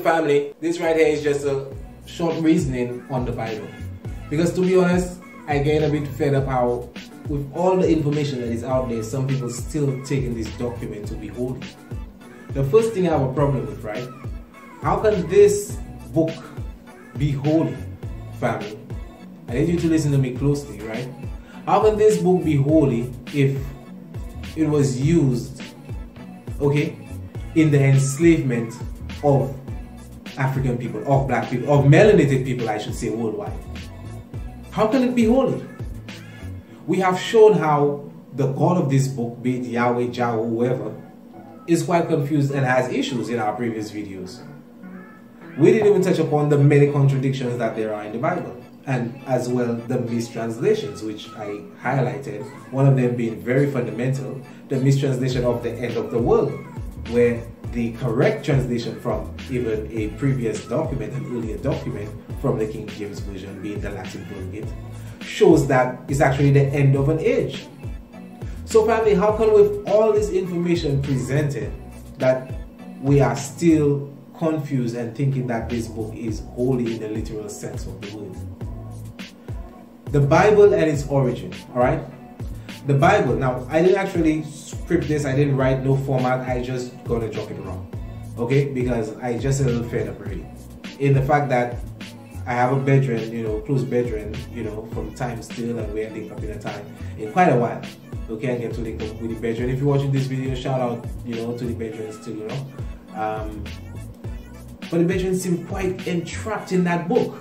family, this right here is just a short reasoning on the Bible. Because to be honest, I get a bit fed up how with all the information that is out there, some people still taking this document to be holy. The first thing I have a problem with, right? How can this book be holy, family? I need you to listen to me closely, right? How can this book be holy if it was used, okay, in the enslavement of African people, of black people, of melanated people, I should say, worldwide? How can it be holy? We have shown how the God of this book, be it Yahweh, Jah, whoever, is quite confused and has issues in our previous videos. We didn't even touch upon the many contradictions that there are in the Bible, and as well the mistranslations, which I highlighted, one of them being very fundamental, the mistranslation of the end of the world, where the correct translation from even a previous document, an earlier document from the King James Version, being the Latin Vulgate, shows that it's actually the end of an age. So family, how come with all this information presented that we are still confused and thinking that this book is holy in the literal sense of the word? The Bible and its origin, alright? The Bible, now I didn't actually script this, I didn't write no format, I just gonna drop it wrong, okay? Because I just a little fed up already. In the fact that I have a bedroom, you know, close bedroom, you know, from time still, and we're linked up in a time in quite a while. Okay, I get to link up with the bedroom. If you're watching this video, shout out, you know, to the bedroom still, you know. But the bedroom seemed quite entrapped in that book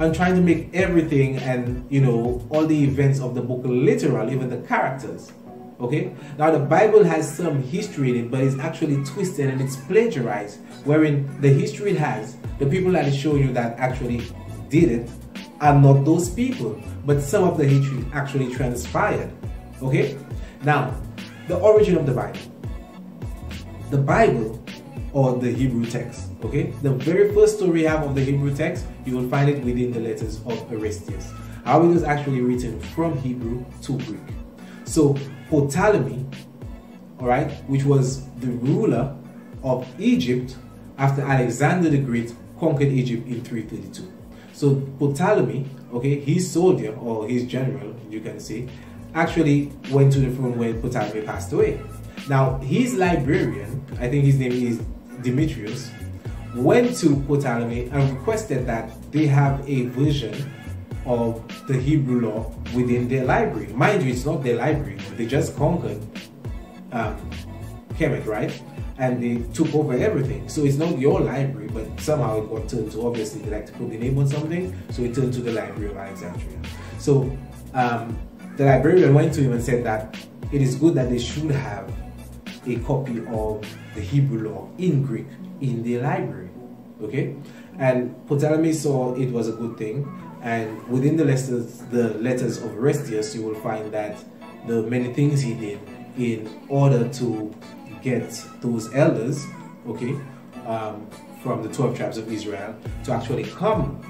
and trying to make everything and, you know, all the events of the book literal, even the characters. Okay, now the Bible has some history in it, but it's actually twisted and it's plagiarized, wherein the history it has, the people that is showing you that actually did it are not those people, but some of the history actually transpired. Okay, now the origin of the Bible. The Bible, or the Hebrew text, okay, the very first story we have of the Hebrew text, you will find it within the letters of Aristeas. How it was actually written from Hebrew to Greek. So Ptolemy, all right, which was the ruler of Egypt after Alexander the Great conquered Egypt in 332. So Ptolemy, okay, his soldier or his general, you can say, actually went to the throne when Ptolemy passed away. Now his librarian, I think his name is Demetrius, went to Ptolemy and requested that they have a version of the Hebrew law within their library. Mind you, it's not their library. They just conquered Kemet, right? And they took over everything. So it's not your library, but somehow it got turned to, obviously they like to put the name on something, so it turned to the Library of Alexandria. So the librarian went to him and said that it is good that they should have a copy of the Hebrew law in Greek in their library. Okay? And Ptolemy saw it was a good thing. And within the letters of Aristeas, you will find that the many things he did in order to get those elders, okay, from the 12 tribes of Israel to actually come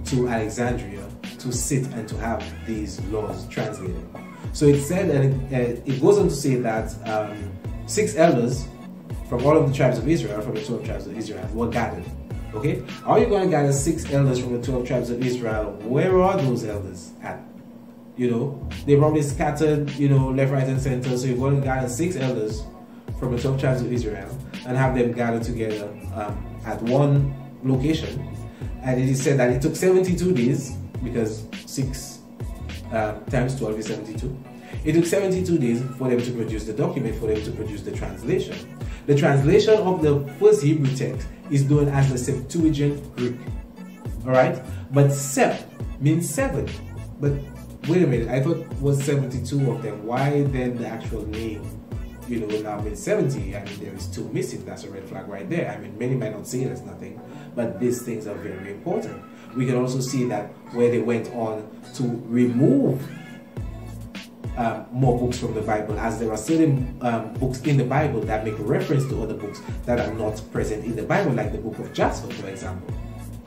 to Alexandria to sit and to have these laws translated. So it said, and it goes on to say that 6 elders from all of the tribes of Israel, from the 12 tribes of Israel, were gathered. Okay, are you going to gather 6 elders from the 12 tribes of Israel? Where are those elders at? You know, they probably scattered, you know, left, right, and center. So you're going to gather 6 elders from the 12 tribes of Israel and have them gathered together at one location. And it is said that it took 72 days, because 6 times 12 is 72. It took 72 days for them to produce the document, for them to produce the translation. The translation of the first Hebrew text is known as the Septuagint Greek. Alright? But Sep means 7. But wait a minute, I thought it was 72 of them. Why then the actual name, you know, now means 70? I mean, there is 2 missing. That's a red flag right there. I mean, many might not say that's nothing, but these things are very important. We can also see that where they went on to remove more books from the Bible, as there are certain books in the Bible that make reference to other books that are not present in the Bible, like the book of Jasper, for example.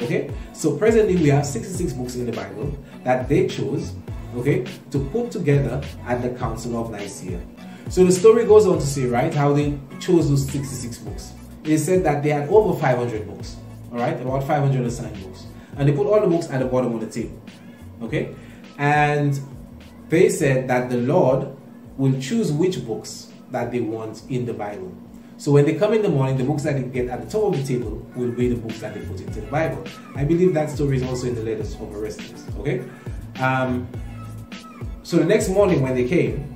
Okay, so presently we have 66 books in the Bible that they chose, okay, to put together at the Council of Nicaea. So the story goes on to say, right, how they chose those 66 books. It is said that they had over 500 books. all right, about 500 assigned books. And they put all the books at the bottom of the table, okay? And they said that the Lord will choose which books that they want in the Bible. So when they come in the morning, the books that they get at the top of the table will be the books that they put into the Bible. I believe that story is also in the letters of Orestes, okay? So the next morning when they came,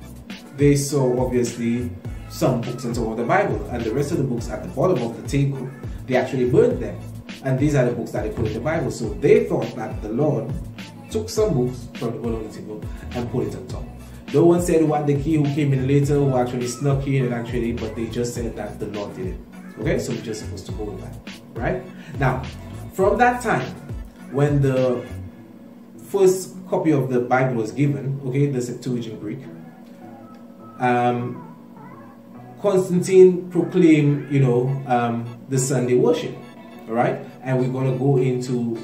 they saw obviously some books on top of the Bible, and the rest of the books at the bottom of the table, they actually burned them. And these are the books that they put in the Bible. So they thought that the Lord took some books from the bottom of the table and put it on top. No one said who had the key, who came in later, who actually snuck in and actually, but they just said that the Lord did it. Okay, so we're just supposed to go with that, right? Now, from that time, when the first copy of the Bible was given, okay, the Septuagint Greek, Constantine proclaimed, you know, the Sunday worship, all right? And we're going to go into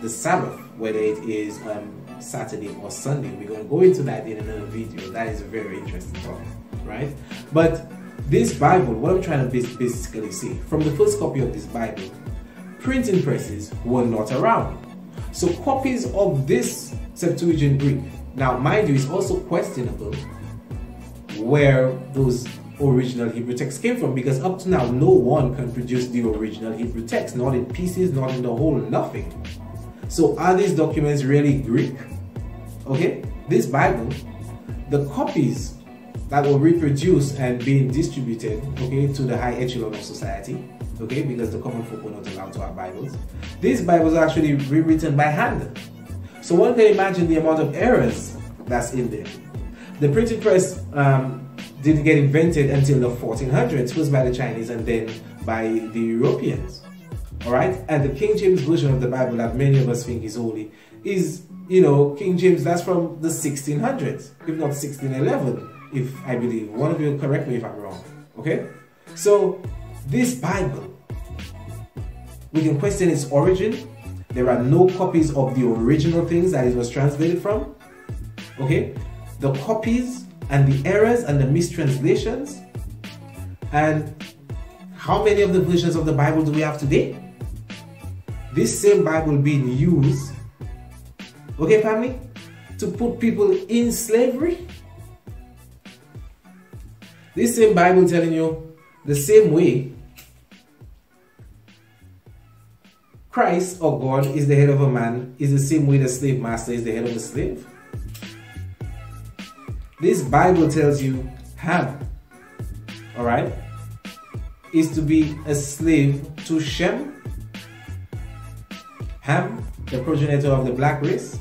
the Sabbath, whether it is Saturday or Sunday. We're going to go into that in another video. That is a very interesting topic, right? But this Bible, what I'm trying to basically say, from the first copy of this Bible, printing presses were not around. So copies of this Septuagint Greek, now mind you, it's also questionable where those original Hebrew texts came from, because up to now no one can produce the original Hebrew text, not in pieces, not in the whole, nothing. So are these documents really Greek? Okay, this Bible, the copies that were reproduced and being distributed, okay, to the high echelon of society, okay, because the common folk were not allowed to have Bibles, these Bibles are actually rewritten by hand. So one can imagine the amount of errors that's in there. The printing press didn't get invented until the 1400s, first by the Chinese and then by the Europeans. All right, and the King James version of the Bible that many of us think is holy is, you know, King James, that's from the 1600s, if not 1611, if I believe. One of you correct me if I'm wrong, okay? So this Bible, we can question its origin. There are no copies of the original things that it was translated from, okay? The copies and the errors and the mistranslations, and how many of the versions of the Bible do we have today? This same Bible being used, okay family, to put people in slavery. This same Bible telling you the same way Christ or God is the head of a man is the same way the slave master is the head of the slave. This Bible tells you Ham, all right, is to be a slave to Shem. Ham, the progenitor of the black race.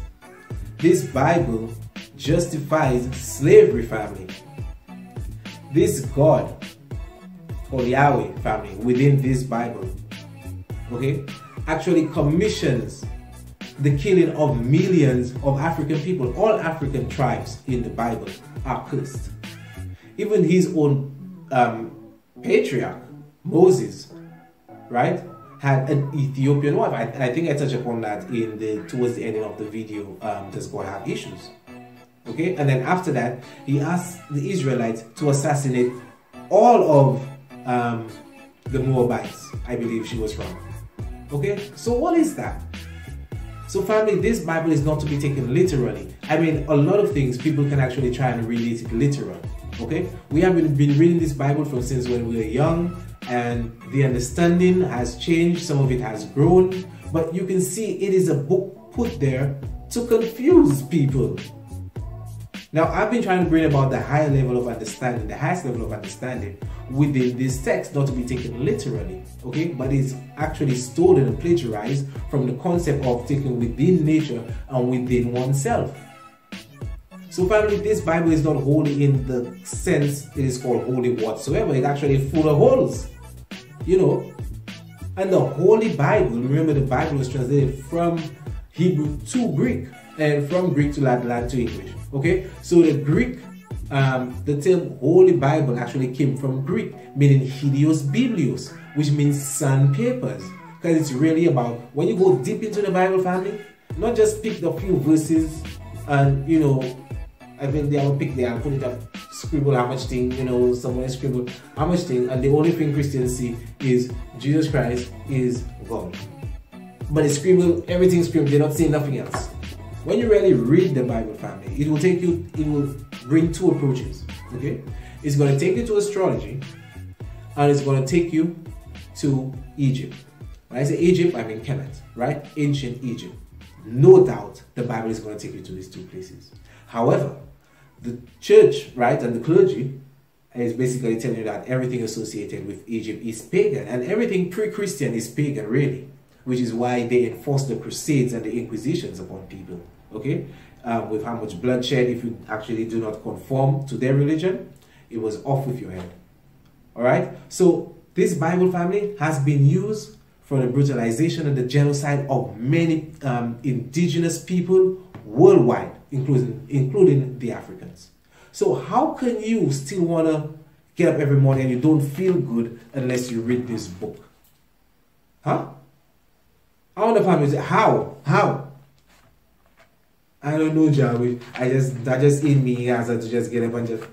This Bible justifies slavery, family. This God, or Yahweh, family, within this Bible, okay, actually commissions the killing of millions of African people. All African tribes in the Bible are cursed. Even his own patriarch, Moses, right, had an Ethiopian wife. I think I touched upon that in towards the ending of the video. Does God have issues? Okay, and then after that, he asked the Israelites to assassinate all of the Moabites, I believe she was from. Okay, so what is that? So family, this Bible is not to be taken literally. I mean, a lot of things people can actually try and relate it literally. Okay, we have been reading this Bible since when we were young, and the understanding has changed. Some of it has grown, but you can see it is a book put there to confuse people. Now, I've been trying to bring about the higher level of understanding, the highest level of understanding within this text, not to be taken literally, okay? But it's actually stolen and plagiarized from the concept of taking within nature and within oneself. So family, this Bible is not holy in the sense it is called holy whatsoever. It's actually full of holes, you know. And the Holy Bible, remember the Bible was translated from Hebrew to Greek and from Greek to Latin to English. Okay, so the Greek, the term Holy Bible actually came from Greek, meaning Hidios Biblios, which means sandpapers. Because it's really about, when you go deep into the Bible, family, not just pick the few verses and, you know, I think they will pick there and put it up scribble how much thing, you know, someone scribble how much thing, and the only thing Christians see is Jesus Christ is God. But they scribble, everything scribbled, they're not saying nothing else. When you really read the Bible, family, it will bring two approaches, okay? It's going to take you to astrology, and it's going to take you to Egypt. When I say Egypt, I mean Kemet, right? Ancient Egypt. No doubt the Bible is going to take you to these two places. However, the church, right, and the clergy is basically telling you that everything associated with Egypt is pagan, and everything pre-Christian is pagan, really, which is why they enforce the Crusades and the Inquisitions upon people, okay? With how much bloodshed, if you actually do not conform to their religion, it was off with your head, all right? So this Bible, family, has been used for the brutalization and the genocide of many indigenous people worldwide, including the Africans. So how can you still want to get up every morning and you don't feel good unless you read this book? Huh? I want to find how? I don't know, Jawi. That just in me as to just get up and just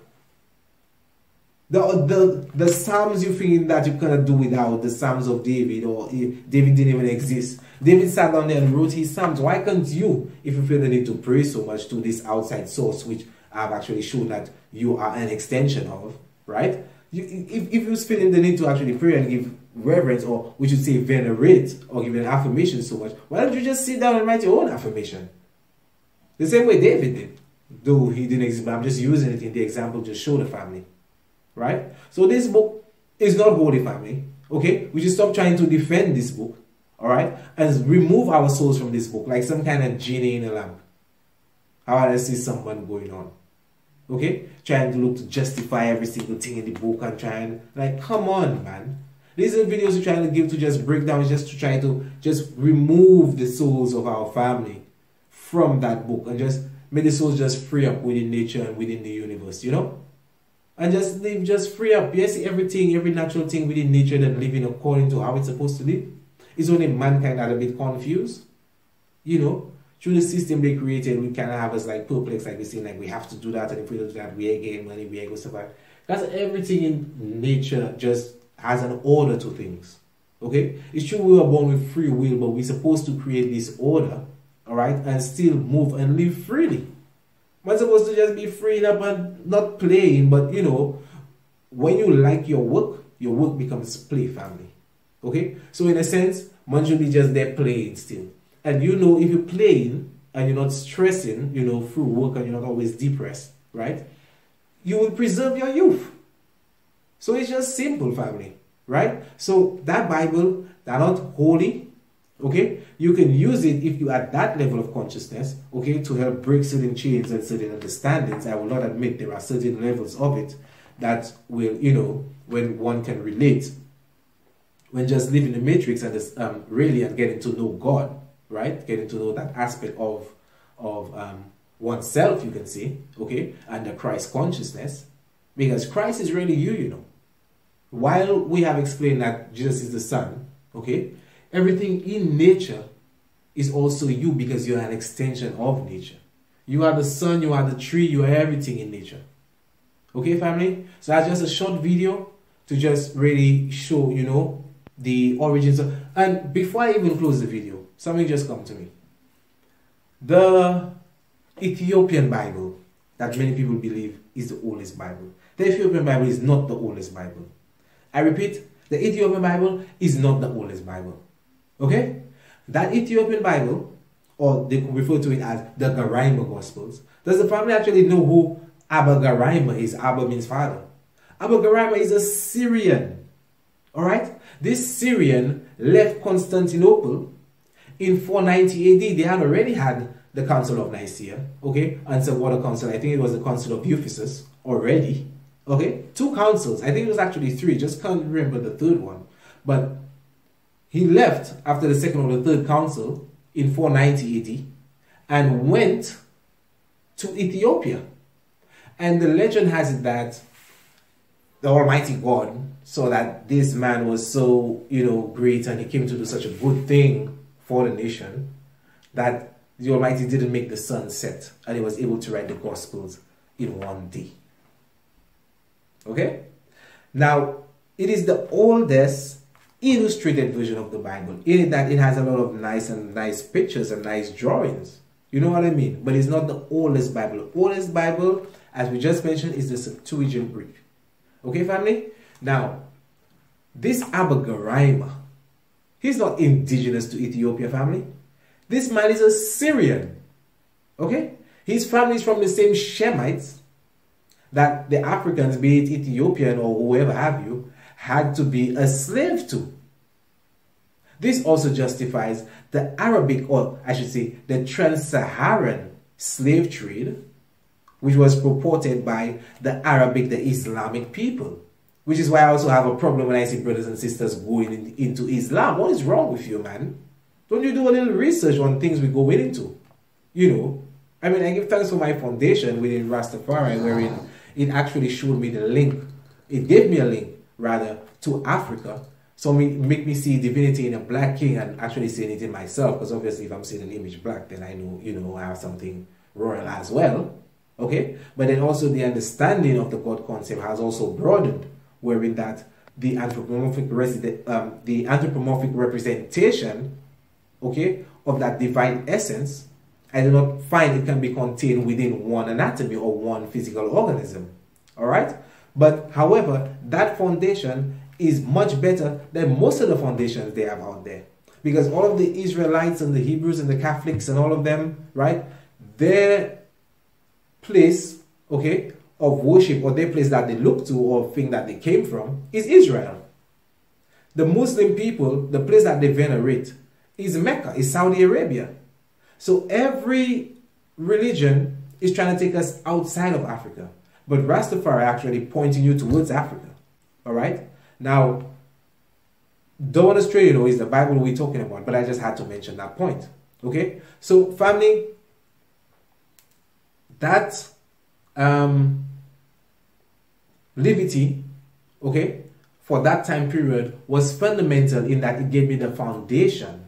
the Psalms you think that you cannot do without, the Psalms of David, or David didn't even exist. David sat down there and wrote his Psalms. Why can't you, if you feel the need to pray so much to this outside source, which I've actually shown that you are an extension of, right? If you're feeling the need to actually pray and give reverence, or we should say venerate, or give an affirmation so much, why don't you just sit down and write your own affirmation? The same way David did. Though he didn't exist, but I'm just using it in the example to show the family. Right? So this book is not holy, family. Okay? We should stop trying to defend this book. Alright? And remove our souls from this book. Like some kind of genie in a lamp. How I see someone going on. Okay? Trying to look to justify every single thing in the book and trying, like, come on, man. These are videos you're trying to give to just break down, just to try to just remove the souls of our family from that book and just make the souls just free up within nature and within the universe, you know? And just live just free up. Yes, everything, every natural thing within nature that living according to how it's supposed to live. It's only mankind that are a bit confused. You know, through the system they created, we kind of have us like perplexed, like we say, like we have to do that, and if we don't do that, we again money, we go survive. That's everything in nature just has an order to things. Okay? It's true we were born with free will, but we're supposed to create this order, alright, and still move and live freely. We're supposed to just be freeing up and not playing, but you know, when you like your work becomes play, family. Okay? So in a sense, one should be just there playing still. And you know, if you're playing and you're not stressing, you know, through work, and you're not always depressed, right? You will preserve your youth. So it's just simple, family, right? So that Bible, they're not holy, okay? You can use it if you are at that level of consciousness, okay, to help break certain chains and certain understandings. I will not admit there are certain levels of it that will, you know, when one can relate, when just living the matrix and this, really, and getting to know God, right? Getting to know that aspect of oneself, you can say, okay, and the Christ consciousness, because Christ is really you, you know. While we have explained that Jesus is the Son, okay, everything in nature is also you, because you're an extension of nature. You are the sun, you are the tree, you are everything in nature. Okay, family? So that's just a short video to just really show, you know, the origins of... And before I even close the video, something just come to me. The Ethiopian Bible that many people believe is the oldest Bible. The Ethiopian Bible is not the oldest Bible. I repeat, the Ethiopian Bible is not the oldest Bible. Okay? That Ethiopian Bible, or they could refer to it as the Garaima Gospels. Does the family actually know who Abba Garaima is? Abba means father. Abba Garaima is a Syrian. Alright? This Syrian left Constantinople in 490 AD. They had already had the Council of Nicaea, okay, and some other council. I think it was the Council of Ephesus already, okay. 2 councils. I think it was actually 3. Just can't remember the 3rd one. But he left after the 2nd or the 3rd council in 490 AD and went to Ethiopia. And the legend has it that the Almighty God saw that this man was so, you know, great, and he came to do such a good thing for the nation, that the Almighty didn't make the sun set, and he was able to write the Gospels in 1 day. Okay? Now, it is the oldest illustrated version of the Bible, in that it has a lot of nice pictures and nice drawings. You know what I mean? But it's not the oldest Bible. The oldest Bible, as we just mentioned, is the Septuagint Greek. Okay, family? Now, this Abba Garima, he's not indigenous to Ethiopia, family. This man is a Syrian. Okay? His family is from the same Shemites that the Africans, be it Ethiopian or whoever have you, had to be a slave to. This also justifies the Arabic, or I should say, the trans-Saharan slave trade, which was purported by the Arabic, the Islamic people. Which is why I also have a problem when I see brothers and sisters going into Islam. What is wrong with you, man? Don't you do a little research on things we go into? You know, I mean, I give thanks for my foundation within Rastafari, wherein it actually showed me the link. It gave me a link, rather, to Africa. So make me see divinity in a black king and actually seeing it in myself. Because obviously if I'm seeing an image black, then I know, you know, I have something royal as well. Okay? But then also the understanding of the God concept has also broadened, wherein that the anthropomorphic representation, okay, of that divine essence, I do not find it can be contained within one anatomy or one physical organism. All right? But however, that foundation is much better than most of the foundations they have out there. Because all of the Israelites and the Hebrews and the Catholics and all of them, right, their place, okay, of worship, or their place that they look to or thing that they came from, is Israel. The Muslim people, the place that they venerate is Mecca, is Saudi Arabia. So every religion is trying to take us outside of Africa. But Rastafari actually pointing you towards Africa. All right? Now, don't want to stray, you know, is the Bible we're talking about, but I just had to mention that point. Okay? So, family, that liberty, okay, for that time period was fundamental in that it gave me the foundation.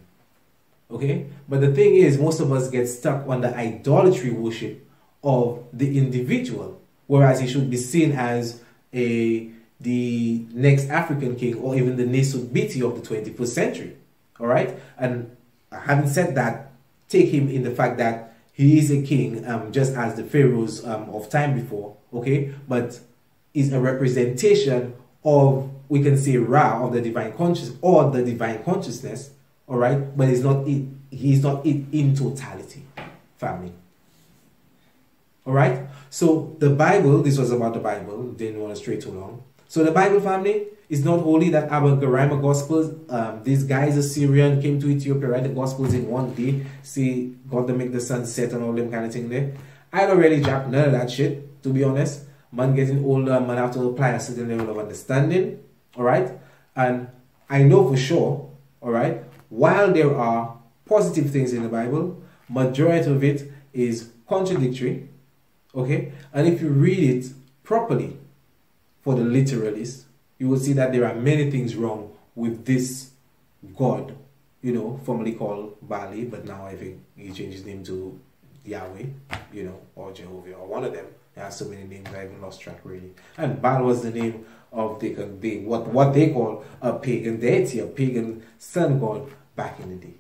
Okay? But the thing is, most of us get stuck on the idolatry worship of the individual, whereas he should be seen as the next African king, or even the Nesut Biti of the 21st century. All right? And having said that, take him in the fact that he is a king, just as the pharaohs of time before, okay? But is a representation of, we can say, Ra, of the divine consciousness, or the divine consciousness, all right? But it's not it. He's not it in totality, family. All right? So the Bible, this was about the Bible, didn't want to stray too long. So the Bible, family, is not only that Abba Garima Gospels. These guys, Assyrian, came to Ethiopia, right? The Gospels in one day. See, God to make the sun set and all them kind of thing there. I don't really jack none of that shit, to be honest. Man getting older, man have to apply a certain level of understanding. All right? And I know for sure, all right, while there are positive things in the Bible, majority of it is contradictory. Okay? And if you read it properly, for the literalists, you will see that there are many things wrong with this God, you know, formerly called Bali, but now I think he changed his name to Yahweh, you know, or Jehovah, or one of them. There are so many names, I even lost track really. And Baal was the name of what they call a pagan deity, a pagan sun god back in the day.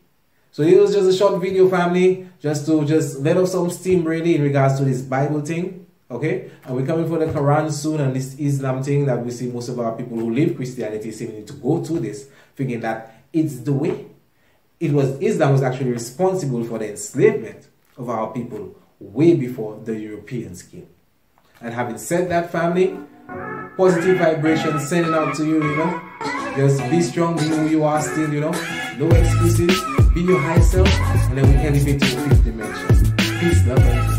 So it was just a short video, family, just to let off some steam really in regards to this Bible thing. Okay, and we're coming for the Quran soon, and this Islam thing that we see most of our people who live Christianity seeming to go to this, thinking that it's the way. Islam was actually responsible for the enslavement of our people way before the Europeans came. And having said that, family, positive vibrations sending out to you, you know. Just be strong, be who you are still, you know. No excuses, be your high self, and then we elevate to the fifth dimension. Peace, love, and